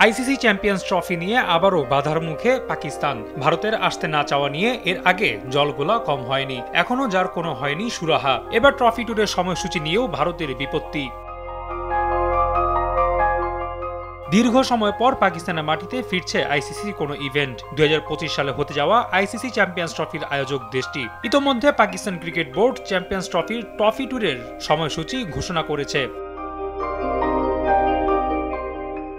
ICC champions trophy নিয়ে আবারও বাধার মুখে পাকিস্তান। ভারতের আসতে না চাওয়া নিয়ে এর আগে জলগোলা কম হয়নি, এখনো যার কোনো হয়নি সুরাহা। এবার ট্রফি ট্যুরের সময়সূচি নিয়েও ভারতের বিপত্তি। দীর্ঘ সময় পর পাকিস্তানের মাটিতে ফিরছে আইসিসির কোনো ইভেন্ট। 2025 সালে হতে যাওয়া আইসিসি চ্যাম্পিয়ন্স ট্রফির আয়োজক দেশটি ইতোমধ্যে পাকিস্তান ক্রিকেট বোর্ড চ্যাম্পিয়ন্স ট্রফির ট্রফি ট্যুরের সময়সূচি ঘোষণা করেছে।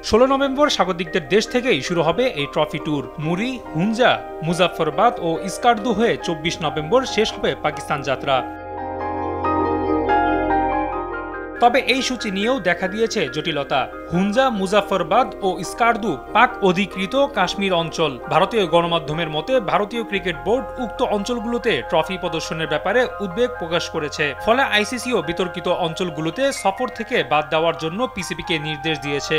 16 নভেম্বর স্বাগতিকদের দেশ থেকেই শুরু হবে এই ট্রফি ট্যুর। মুরি, হুঞ্জা, মুজাফফরবাদ ও স্কার্দু হয়ে 24 নভেম্বর শেষ হবে পাকিস্তান যাত্রা। তবে এই সূচি নিয়েও দেখা দিয়েছে জটিলতা। হুঞ্জা, মুজাফফরবাদ ও স্কার্দু পাক অধিকৃত কাশ্মীর অঞ্চল। ভারতীয় গণমাধ্যমের মতে ভারতীয় ক্রিকেট বোর্ড উক্ত অঞ্চলগুলোতে ট্রফি প্রদর্শনের ব্যাপারে উদ্বেগ প্রকাশ করেছে। ফলে আইসিসিও বিতর্কিত অঞ্চলগুলোতে সফর থেকে বাদ দেওয়ার জন্য পিসিবিকে নির্দেশ দিয়েছে।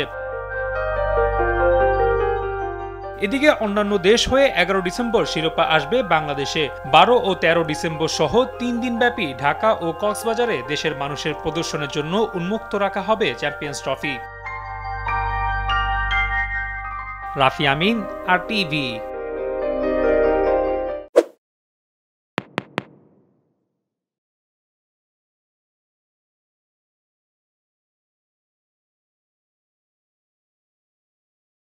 এদিকে অন্যান্য দেশ হয়ে 11 ডিসেম্বর শিরোপা আসবে বাংলাদেশে। 12 ও 13 ডিসেম্বর সহ 3 দিনব্যাপী ঢাকা ও কক্সবাজারে দেশের মানুষের প্রদর্শনের জন্য উন্মুক্ত রাখা হবে চ্যাম্পিয়ন্স ট্রফি। রাফি আমিন, RTV।